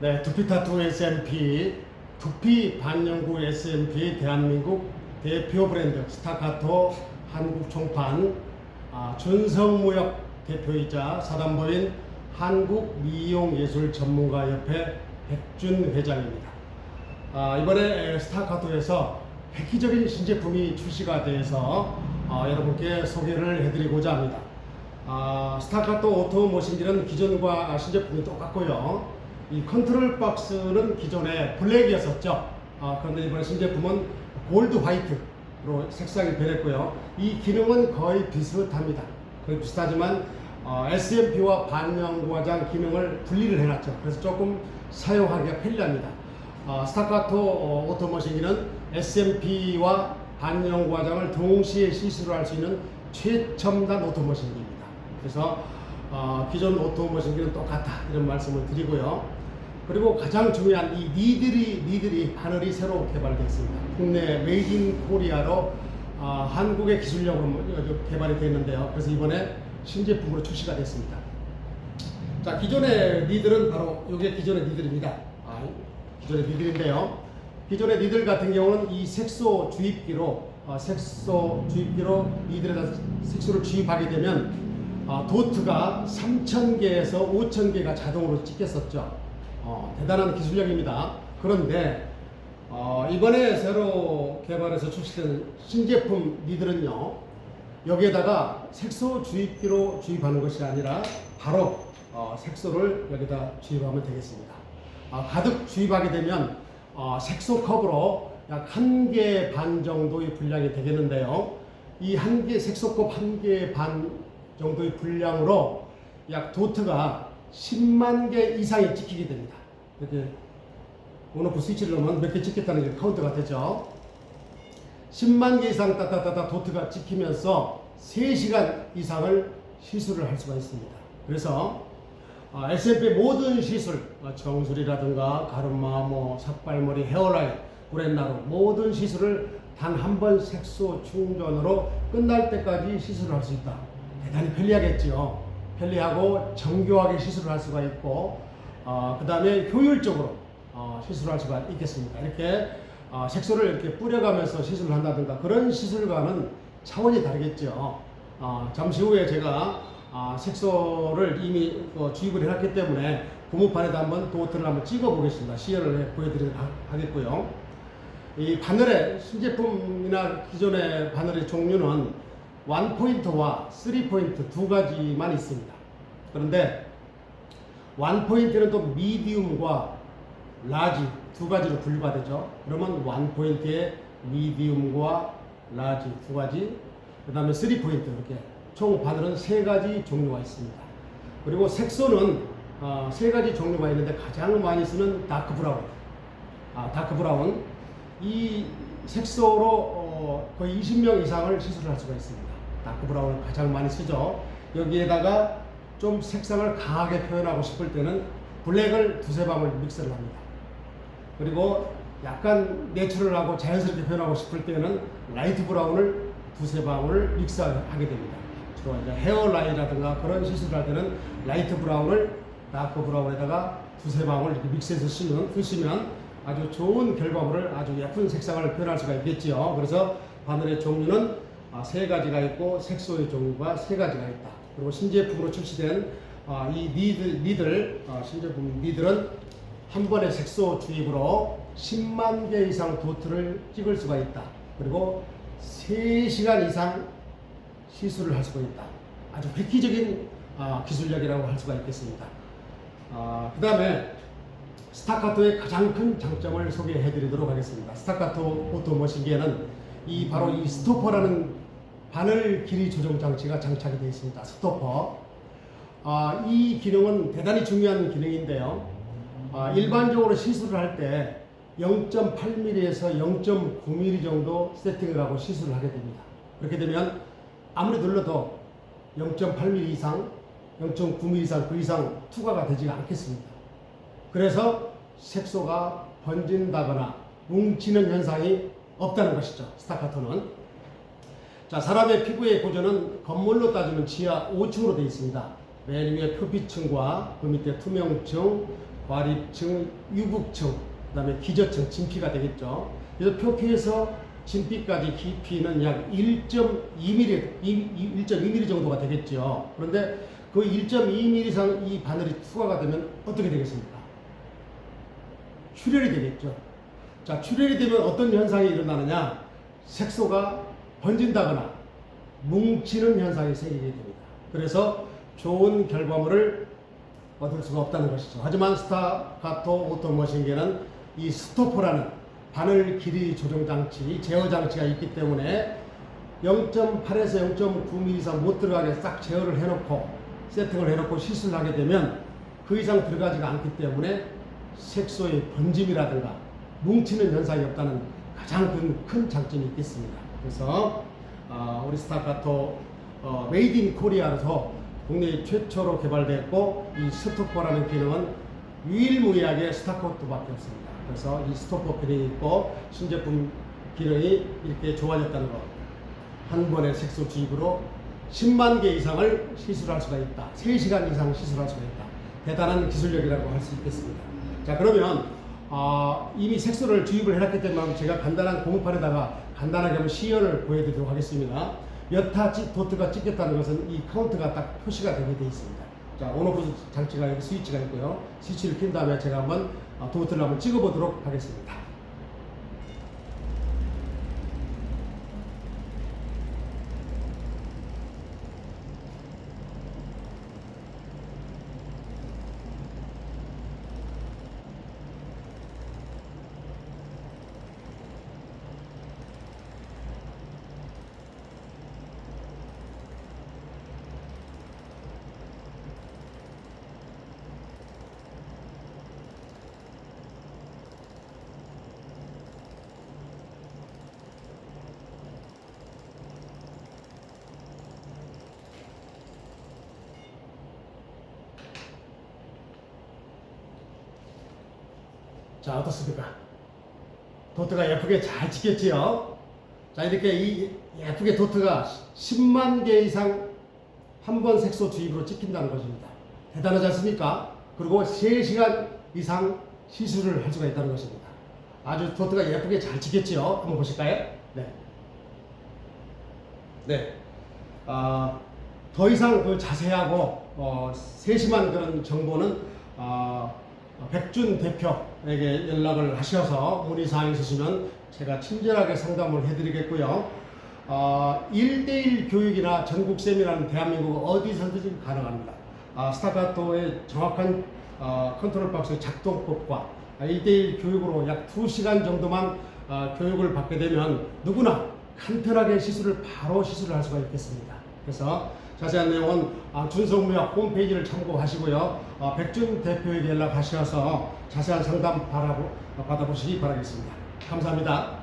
네, 두피타투 SMP, 두피 반영구 SMP 대한민국 대표 브랜드 스타카토 한국 총판 준성무역 대표이자 사단법인 한국미용예술전문가협회 백준 회장입니다. 이번에 스타카토에서 획기적인 신제품이 출시가 돼서 여러분께 소개를 해드리고자 합니다. 스타카토 오토모신기는 기존과 신제품이 똑같고요. 이 컨트롤 박스는 기존에 블랙이었었죠. 그런데 이번에 신제품은 골드 화이트로 색상이 변했고요. 이 기능은 거의 비슷합니다. 거의 비슷하지만 SMP와 반영구화장 기능을 분리를 해놨죠. 그래서 조금 사용하기가 편리합니다. 스타카토 오토모신기는 SMP와 반영구화장을 동시에 시술을 할 수 있는 최첨단 오토모신기입니다. 그래서 기존 오토모신기는 똑같다 이런 말씀을 드리고요. 그리고 가장 중요한 이 니들이 바늘이 새로 개발되었습니다. 국내 메이드 인 코리아로 한국의 기술력으로 개발이 되었는데요. 그래서 이번에 신제품으로 출시가 됐습니다. 자, 기존의 니들은 바로 이게 기존의 니들입니다. 기존의 니들인데요. 기존의 니들 같은 경우는 이 색소 주입기로 니들에다 색소를 주입하게 되면 도트가 3,000개에서 5,000개가 자동으로 찍혔었죠. 대단한 기술력입니다. 그런데 이번에 새로 개발해서 출시된 신제품 니들은요, 여기에다가 색소 주입기로 주입하는 것이 아니라 바로 색소를 여기다 주입하면 되겠습니다. 가득 주입하게 되면 색소 컵으로 약 1개 반 정도의 분량이 되겠는데요. 이 색소컵 1개 반 정도의 분량으로 약 도트가 10만 개 이상이 찍히게 됩니다. 이렇게 온오프 스위치를 넣으면 몇 개 찍혔다는 게 카운트가 되죠. 10만 개 이상 따따따따 도트가 찍히면서 3시간 이상을 시술을 할 수가 있습니다. 그래서 SMP의 모든 시술, 정수리라든가 가르마, 삭발머리, 헤어라인, 구렛나루 모든 시술을 단 한 번 색소 충전으로 끝날 때까지 시술을 할 수 있다. 대단히 편리하겠죠. 편리하고 정교하게 시술을 할 수가 있고 그 다음에 효율적으로 시술을 할 수가 있겠습니다. 이렇게 색소를 이렇게 뿌려가면서 시술을 한다든가 그런 시술과는 차원이 다르겠죠. 잠시 후에 제가 색소를 이미 주입을 해놨기 때문에 고무판에다 한번 도트를 한번 찍어 보겠습니다. 시연을 보여드리도록 하겠고요. 이 바늘의 신제품이나 기존의 바늘의 종류는 1포인트와 3포인트 두 가지만 있습니다. 그런데 1포인트는 또 미디움과 라지 두 가지로 분류가 되죠. 그러면 1포인트에 미디움과 라지 두 가지, 그 다음에 3포인트 이렇게 총 바늘은 3가지 종류가 있습니다. 그리고 색소는 3가지 종류가 있는데 가장 많이 쓰는 다크 브라운. 다크 브라운. 이 색소로 거의 20명 이상을 시술을 할 수가 있습니다. 다크 브라운을 가장 많이 쓰죠. 여기에다가 좀 색상을 강하게 표현하고 싶을 때는 블랙을 2-3방울 믹스를 합니다. 그리고 약간 내추럴하고 자연스럽게 표현하고 싶을 때는 라이트 브라운을 2-3방울 믹스하게 됩니다. 주로 이제 헤어라인이라든가 그런 시술을 할 때는 라이트 브라운을 다크 브라운에다가 2-3방울 이렇게 믹스해서 쓰시면 아주 좋은 결과물을 아주 예쁜 색상을 표현할 수가 있겠지요. 그래서 바늘의 종류는 3가지가 있고 색소의 종류가 3가지가 있다. 그리고 신제품으로 출시된 이 니들 신제품 니들은 한 번의 색소 주입으로 10만 개 이상 도트를 찍을 수가 있다. 그리고 3시간 이상 시술을 할 수가 있다. 아주 획기적인 기술력이라고 할 수가 있겠습니다. 그 다음에 스타카토의 가장 큰 장점을 소개해 드리도록 하겠습니다. 스타카토 오토모신기에는 바로 이 스토퍼라는 바늘 길이 조정 장치가 장착이 되어 있습니다. 스토퍼. 이 기능은 대단히 중요한 기능인데요. 일반적으로 시술을 할 때 0.8mm에서 0.9mm 정도 세팅을 하고 시술을 하게 됩니다. 그렇게 되면 아무리 눌러도 0.8mm 이상, 0.9mm 이상, 그 이상 투과가 되지가 않겠습니다. 그래서 색소가 번진다거나 뭉치는 현상이 없다는 것이죠. 스타카토는. 자, 사람의 피부의 구조는 건물로 따지면 지하 5층으로 되어 있습니다. 맨 위에 표피층과 그 밑에 투명층, 과립층, 유국층, 그다음에 기저층, 진피가 되겠죠. 그래서 표피에서 진피까지 깊이는 약 1.2mm, 1.2mm 정도가 되겠죠. 그런데 그 1.2mm 이상 이 바늘이 투과가 되면 어떻게 되겠습니까? 출혈이 되겠죠. 자, 출혈이 되면 어떤 현상이 일어나느냐? 색소가 번진다거나 뭉치는 현상이 생기게 됩니다. 그래서 좋은 결과물을 얻을 수가 없다는 것이죠. 하지만 스타카토 오토머신계는 이 스토퍼라는 바늘 길이 조정 장치, 제어 장치가 있기 때문에 0.8에서 0.9mm 이상 못 들어가게 싹 제어를 해놓고 세팅을 해놓고 시술을 하게 되면 그 이상 들어가지가 않기 때문에 색소의 번짐이라든가 뭉치는 현상이 없다는 가장 큰 장점이 있겠습니다. 그래서 우리 스타카토 메이드 인 코리아로서 국내 최초로 개발됐고 이 스토퍼라는 기능은 유일무이하게 스타카토밖에 없습니다. 그래서 이 스토퍼 기능이 있고 신제품 기능이 이렇게 좋아졌다는 것, 한 번의 색소 주입으로 10만 개 이상을 시술할 수가 있다. 3시간 이상 시술할 수가 있다. 대단한 기술력이라고 할 수 있겠습니다. 자, 그러면 이미 색소를 주입을 해놨기 때문에 제가 간단한 고무판에다가 간단하게 한번 시연을 보여드리도록 하겠습니다. 몇 타 도트가 찍혔다는 것은 이 카운트가 딱 표시가 되게 되어 있습니다. 자, 온오프 장치가 여기 스위치가 있고요. 스위치를 킨 다음에 제가 한번 도트를 한번 찍어보도록 하겠습니다. 자, 어떻습니까? 도트가 예쁘게 잘 찍혔지요? 자, 이렇게 예쁘게 도트가 10만 개 이상 한 번 색소 주입으로 찍힌다는 것입니다. 대단하지 않습니까? 그리고 3시간 이상 시술을 할 수가 있다는 것입니다. 아주 도트가 예쁘게 잘 찍혔지요? 한번 보실까요? 네. 네. 더 이상 그 자세하고 세심한 그런 정보는 백준 대표에게 연락을 하셔서 문의사항이 있으시면 제가 친절하게 상담을 해드리겠고요. 1대1 교육이나 전국 세미나는 대한민국 어디서든지 가능합니다. 스타카토의 정확한 컨트롤 박스 작동법과 1대1 교육으로 약 2시간 정도만 교육을 받게 되면 누구나 간편하게 시술을 바로 시술을 할 수가 있겠습니다. 그래서 자세한 내용은 준성무역 홈페이지를 참고하시고요. 백준 대표에게 연락하셔서 자세한 상담 받아보시기 바라겠습니다. 감사합니다.